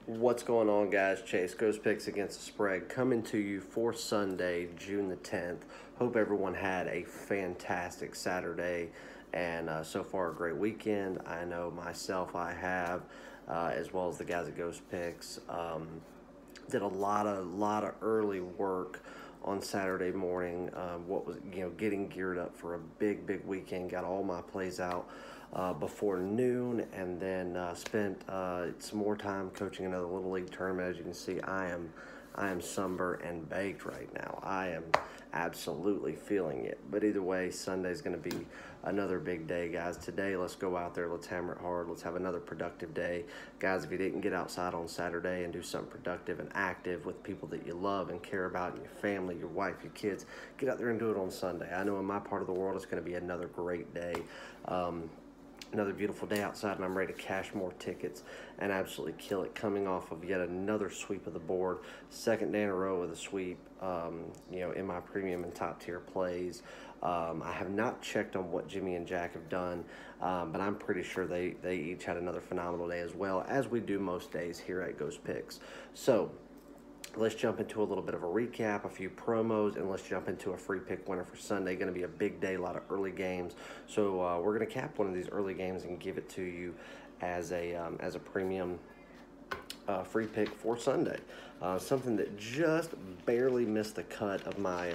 What's going on, guys? Chase, Ghost Picks Against the Spread, coming to you for Sunday, June the 10th. Hope everyone had a fantastic Saturday and so far a great weekend. I know myself I have, as well as the guys at Ghost Picks. Did a lot of early work on Saturday morning. What was getting geared up for a big weekend. Got all my plays out before noon, and then spent some more time coaching another little league tournament. As you can see, I am sunburned and baked right now. I am absolutely feeling it. But either way, Sunday's going to be another big day, guys. Today, let's go out there. Let's hammer it hard. Let's have another productive day. Guys, if you didn't get outside on Saturday and do something productive and active with people that you love and care about, and your family, your wife, your kids, get out there and do it on Sunday. I know in my part of the world, it's going to be another great day. Another beautiful day outside, and I'm ready to cash more tickets and absolutely kill it. Coming off of yet another sweep of the board, second day in a row with a sweep. In my premium and top tier plays. I have not checked on what Jimmy and Jack have done, but I'm pretty sure they each had another phenomenal day, as well as we do most days here at Ghost Picks. So let's jump into a little bit of a recap, a few promos, and let's jump into a free pick winner for Sunday. Going to be a big day, a lot of early games. So we're going to cap one of these early games and give it to you as a premium free pick for Sunday. Something that just barely missed the cut of my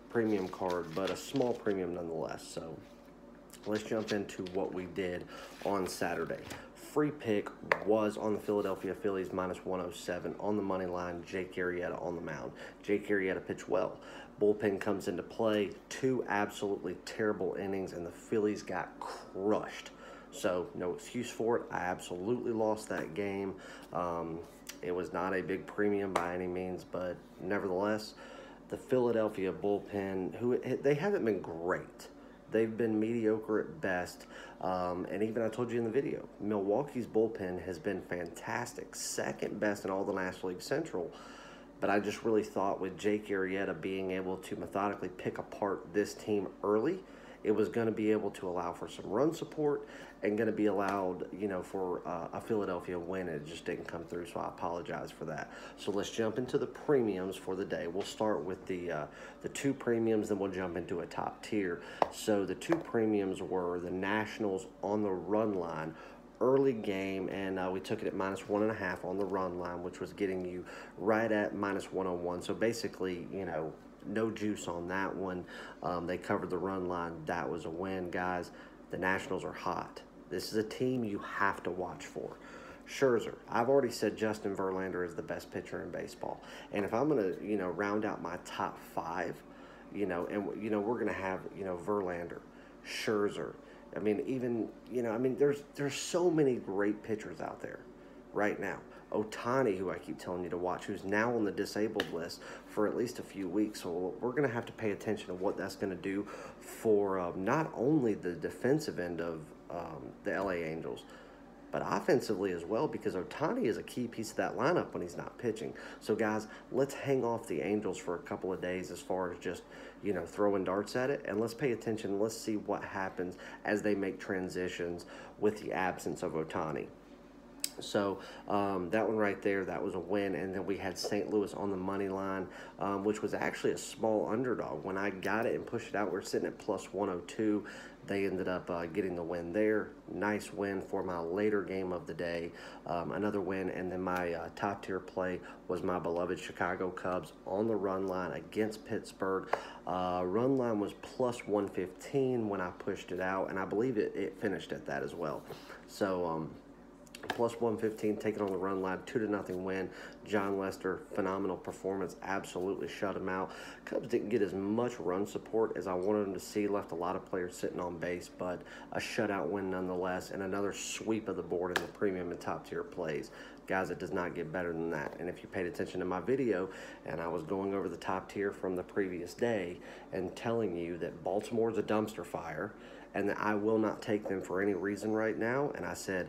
premium card, but a small premium nonetheless. So let's jump into what we did on Saturday. Free pick was on the Philadelphia Phillies -107 on the money line. Jake Arrieta on the mound. Jake Arrieta pitched well. Bullpen comes into play. 2 absolutely terrible innings, and the Phillies got crushed. So no excuse for it. I absolutely lost that game. It was not a big premium by any means, but nevertheless, the Philadelphia bullpen, they haven't been great. They've been mediocre at best. And even I told you in the video, Milwaukee's bullpen has been fantastic. Second best in all the National League Central. But I just really thought with Jake Arrieta being able to methodically pick apart this team early, it was going to be able to allow for some run support and going to be allowed, for a Philadelphia win. It just didn't come through, so I apologize for that. So let's jump into the premiums for the day. We'll start with the 2 premiums, then we'll jump into a top tier. So the 2 premiums were the Nationals on the run line. Early game, and we took it at -1.5 on the run line, which was getting you right at -101. So basically, no juice on that one. They covered the run line. That was a win, guys. The Nationals are hot. This is a team you have to watch for. Scherzer. I've already said Justin Verlander is the best pitcher in baseball. And if I'm going to, round out my top 5, we're going to have, Verlander, Scherzer. There's so many great pitchers out there right now. Ohtani, who I keep telling you to watch, who's now on the disabled list for at least a few weeks. So we're going to have to pay attention to what that's going to do for not only the defensive end of the LA Angels, but offensively as well, because Ohtani is a key piece of that lineup when he's not pitching. So, guys, let's hang off the Angels for a couple of days as far as just, throwing darts at it, and let's pay attention. Let's see what happens as they make transitions with the absence of Ohtani. So that one right there, that was a win. And then we had St. Louis on the money line, which was actually a small underdog. When I got it and pushed it out, we're sitting at +102. They ended up getting the win there. Nice win for my later game of the day. Another win. And then my top tier play was my beloved Chicago Cubs on the run line against Pittsburgh. Run line was +115 when I pushed it out, and I believe it finished at that as well. So +115, taking on the run line, 2-0 win. John Lester, phenomenal performance, absolutely shut him out. Cubs didn't get as much run support as I wanted them to see, left a lot of players sitting on base, but a shutout win nonetheless, and another sweep of the board in the premium and top tier plays. Guys, it does not get better than that. And if you paid attention to my video, and I was going over the top tier from the previous day and telling you that Baltimore's a dumpster fire and that I will not take them for any reason right now, and I said,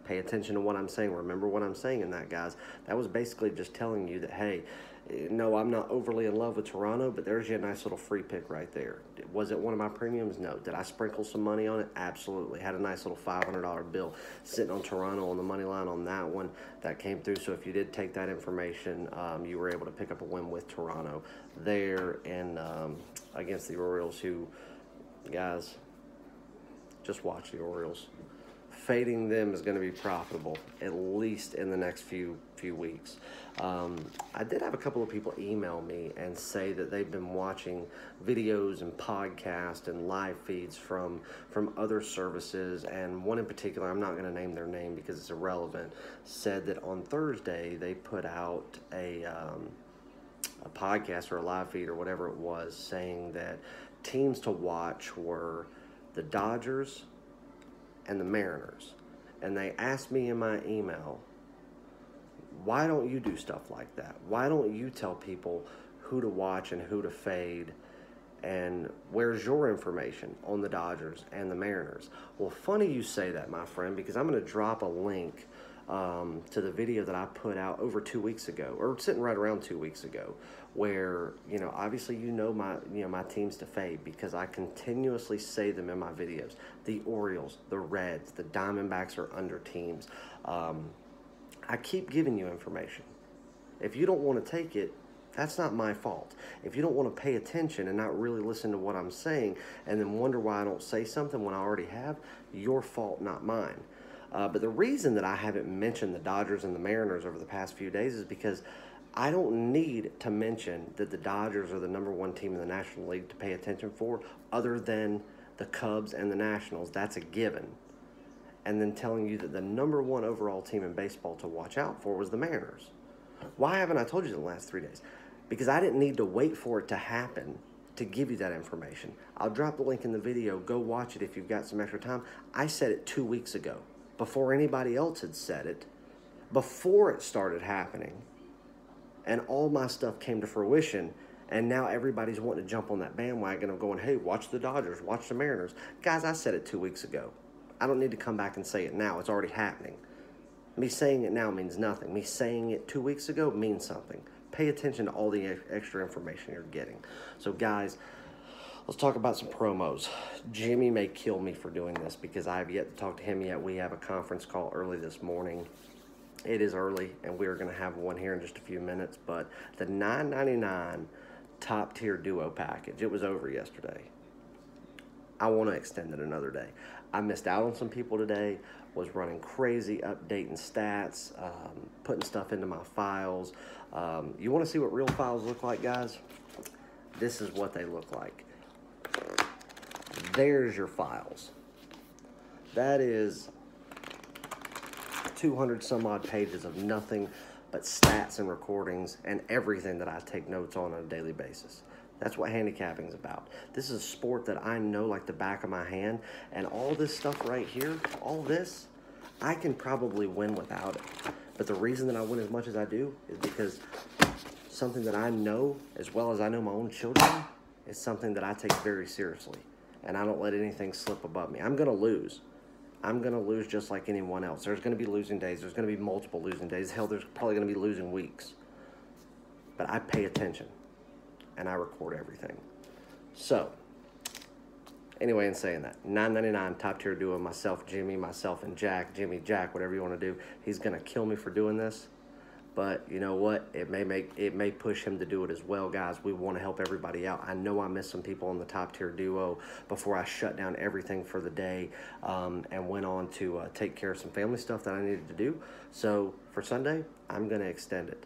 Pay attention to what I'm saying. Remember what I'm saying in that, guys. That was basically just telling you that, hey, no, I'm not overly in love with Toronto, but there's your nice little free pick right there. Was it one of my premiums? No. Did I sprinkle some money on it? Absolutely. Had a nice little $500 bill sitting on Toronto on the money line on that one. That came through. So if you did take that information, you were able to pick up a win with Toronto there and against the Orioles, who, guys, just watch the Orioles. Fading them is going to be profitable, at least in the next few weeks. I did have a couple of people email me and say that they've been watching videos and podcasts and live feeds from other services, and one in particular, I'm not going to name their name because it's irrelevant, said that on Thursday they put out a podcast or a live feed or whatever it was, saying that teams to watch were the Dodgers and the Mariners. And they asked me in my email, why don't you do stuff like that? Why don't you tell people who to watch and who to fade? And where's your information on the Dodgers and the Mariners? Well, funny you say that, my friend, because I'm going to drop a link to the video that I put out over 2 weeks ago, or sitting right around 2 weeks ago, where, obviously my teams to fade because I continuously say them in my videos. The Orioles, the Reds, the Diamondbacks are under teams. I keep giving you information. If you don't want to take it, that's not my fault. If you don't want to pay attention and not really listen to what I'm saying and then wonder why I don't say something when I already have, your fault, not mine. But the reason that I haven't mentioned the Dodgers and the Mariners over the past few days is because I don't need to mention that the Dodgers are the #1 team in the National League to pay attention for, other than the Cubs and the Nationals. That's a given. And then telling you that the #1 overall team in baseball to watch out for was the Mariners. Why haven't I told you in the last 3 days? Because I didn't need to wait for it to happen to give you that information. I'll drop the link in the video. Go watch it if you've got some extra time. I said it 2 weeks ago, before anybody else had said it, before it started happening, and all my stuff came to fruition, and now everybody's wanting to jump on that bandwagon of going, hey, watch the Dodgers, watch the Mariners. Guys, I said it 2 weeks ago. I don't need to come back and say it now. It's already happening. Me saying it now means nothing. Me saying it 2 weeks ago means something. Pay attention to all the extra information you're getting. So, guys, let's talk about some promos. Jimmy may kill me for doing this because I have yet to talk to him yet. We have a conference call early this morning. It is early, and we're going to have one here in just a few minutes. But the $9.99 top-tier duo package, it was over yesterday. I want to extend it another day. I missed out on some people today, was running crazy, updating stats, putting stuff into my files. You want to see what real files look like, guys? This is what they look like. There's your files. That is 200 some odd pages of nothing but stats and recordings and everything that I take notes on a daily basis. That's what handicapping is about. This is a sport that I know like the back of my hand, and all this stuff right here, all this, I can probably win without it. But the reason that I win as much as I do is because something that I know, as well as I know my own children, is something that I take very seriously, and I don't let anything slip above me. I'm going to lose. I'm going to lose just like anyone else. There's going to be losing days. There's going to be multiple losing days. Hell, there's probably going to be losing weeks. But I pay attention, and I record everything. So, anyway, in saying that, $9.99 top-tier duo, myself, Jimmy, myself, and Jack, Jimmy, Jack, whatever you want to do. He's going to kill me for doing this. But you know what? It may push him to do it as well, guys. We want to help everybody out. I know I missed some people on the top-tier duo before I shut down everything for the day and went on to take care of some family stuff that I needed to do. So for Sunday, I'm going to extend it.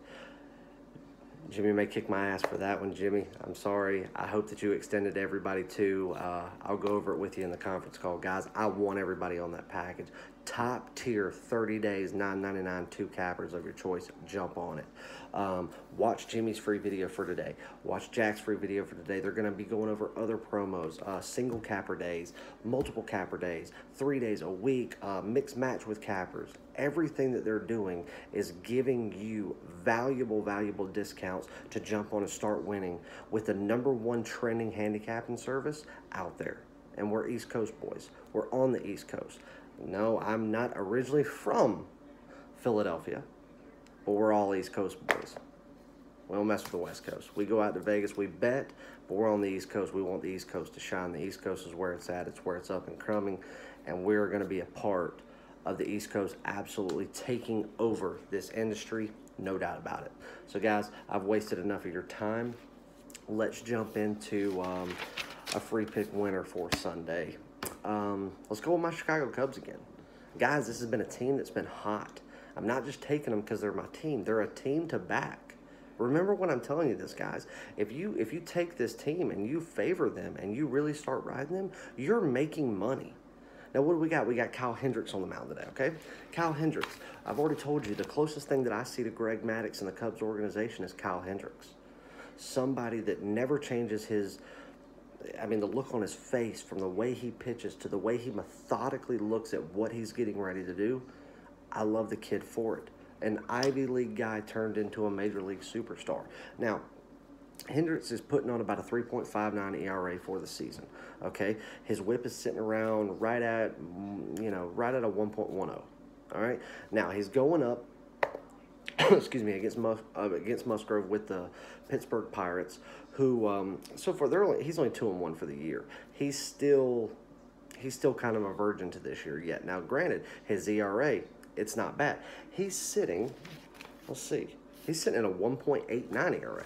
Jimmy may kick my ass for that one, Jimmy. I'm sorry. I hope that you extended to everybody too. I'll go over it with you in the conference call. Guys, I want everybody on that package. Top tier, 30 days, $9.99, 2 cappers of your choice. Jump on it. Watch Jimmy's free video for today. Watch Jack's free video for today. They're going to be going over other promos, single capper days, multiple capper days, 3 days a week, mixed match with cappers. Everything that they're doing is giving you valuable discounts to jump on and start winning with the #1 trending handicapping service out there. And we're East Coast boys. We're on the East Coast. No, I'm not originally from Philadelphia, but we're all East Coast boys. We don't mess with the West Coast. We go out to Vegas, we bet, but we're on the East Coast. We want the East Coast to shine. The East Coast is where it's at. It's where it's up and coming, and we're going to be a part of the East Coast absolutely taking over this industry, no doubt about it. So, guys, I've wasted enough of your time. Let's jump into a free pick winner for Sunday. Let's go with my Chicago Cubs again. Guys, this has been a team that's been hot. I'm not just taking them because they're my team. They're a team to back. Remember when I'm telling you this, guys. If you take this team and you favor them and you really start riding them, you're making money. Now, what do we got? We got Kyle Hendricks on the mound today, okay? Kyle Hendricks, I've already told you, the closest thing that I see to Greg Maddux and the Cubs organization is Kyle Hendricks. Somebody that never changes the look on his face from the way he pitches to the way he methodically looks at what he's getting ready to do. I love the kid for it. An Ivy League guy turned into a Major League superstar. Now, Hendricks is putting on about a 3.59 ERA for the season. Okay, his WHIP is sitting around right at a 1.10. All right, now he's going up. Excuse me, against Musgrove with the Pittsburgh Pirates, who so far he's only 2-1 for the year. He's still kind of a virgin to this year yet. Now, granted, his ERA, it's not bad. He's sitting. Let's see. He's sitting at a 1.89 ERA.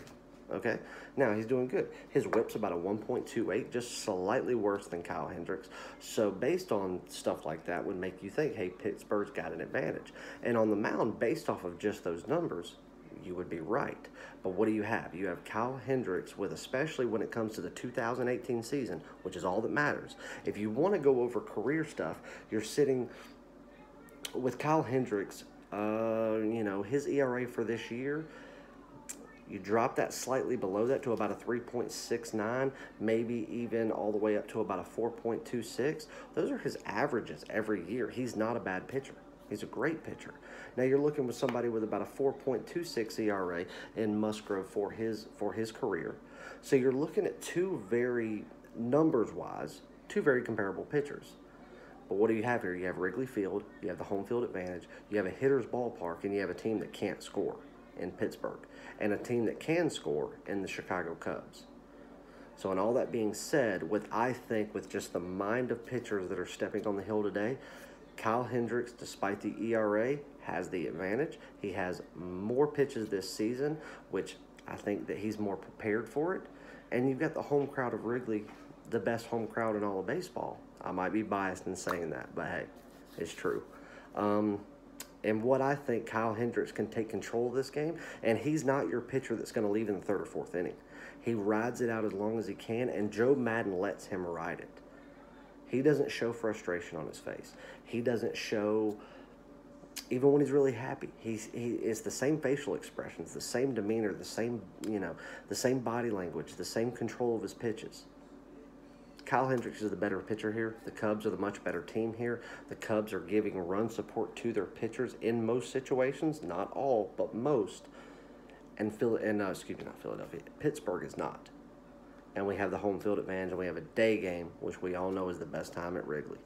Okay, now he's doing good. His WHIP's about a 1.28, just slightly worse than Kyle Hendricks. So based on stuff like that would make you think, hey, Pittsburgh's got an advantage. And on the mound, based off of just those numbers, you would be right. But what do you have? You have Kyle Hendricks with, especially when it comes to the 2018 season, which is all that matters. If you want to go over career stuff, you're sitting with Kyle Hendricks, his ERA for this year, you drop that slightly below that to about a 3.69, maybe even all the way up to about a 4.26. Those are his averages every year. He's not a bad pitcher. He's a great pitcher. Now you're looking with somebody with about a 4.26 ERA in Musgrove for his career. So you're looking at two very comparable pitchers. But what do you have here? You have Wrigley Field, you have the home field advantage, you have a hitter's ballpark, and you have a team that can't score in Pittsburgh, and a team that can score in the Chicago Cubs. So, in all that being said, with just the mind of pitchers that are stepping on the hill today, Kyle Hendricks, despite the ERA, has the advantage. He has more pitches this season, which I think that he's more prepared for it. And you've got the home crowd of Wrigley, the best home crowd in all of baseball. I might be biased in saying that, but hey, it's true. And what I think, Kyle Hendricks can take control of this game, and he's not your pitcher that's going to leave in the third or fourth inning. He rides it out as long as he can, and Joe Madden lets him ride it. He doesn't show frustration on his face. He doesn't show, even when he's really happy. It's the same facial expressions, the same demeanor, the same body language, the same control of his pitches. Kyle Hendricks is the better pitcher here. The Cubs are the much better team here. The Cubs are giving run support to their pitchers in most situations, not all, but most. And not Philadelphia. Pittsburgh is not. And we have the home field advantage, and we have a day game, which we all know is the best time at Wrigley.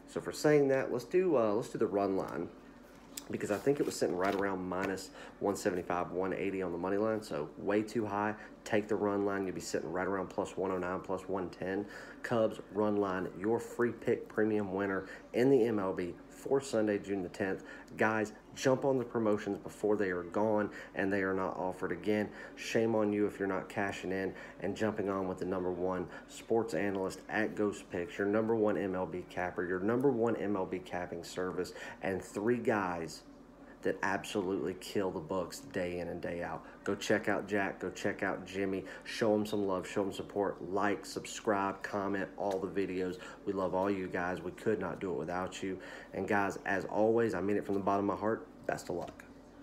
So for saying that, let's do the run line, because I think it was sitting right around minus 175, 180 on the money line, so way too high. Take the run line. You'll be sitting right around plus 109, plus 110. Cubs run line, your free pick premium winner in the MLB for Sunday, June the 10th. Guys, jump on the promotions before they are gone and they are not offered again. Shame on you if you're not cashing in and jumping on with the #1 sports analyst at Ghost Picks, your #1 MLB capper, your #1 MLB capping service, and 3 guys that absolutely kill the books day in and day out. Go check out Jack. Go check out Jimmy. Show them some love. Show them support. Like, subscribe, comment, all the videos. We love all you guys. We could not do it without you. And guys, as always, I mean it from the bottom of my heart, best of luck.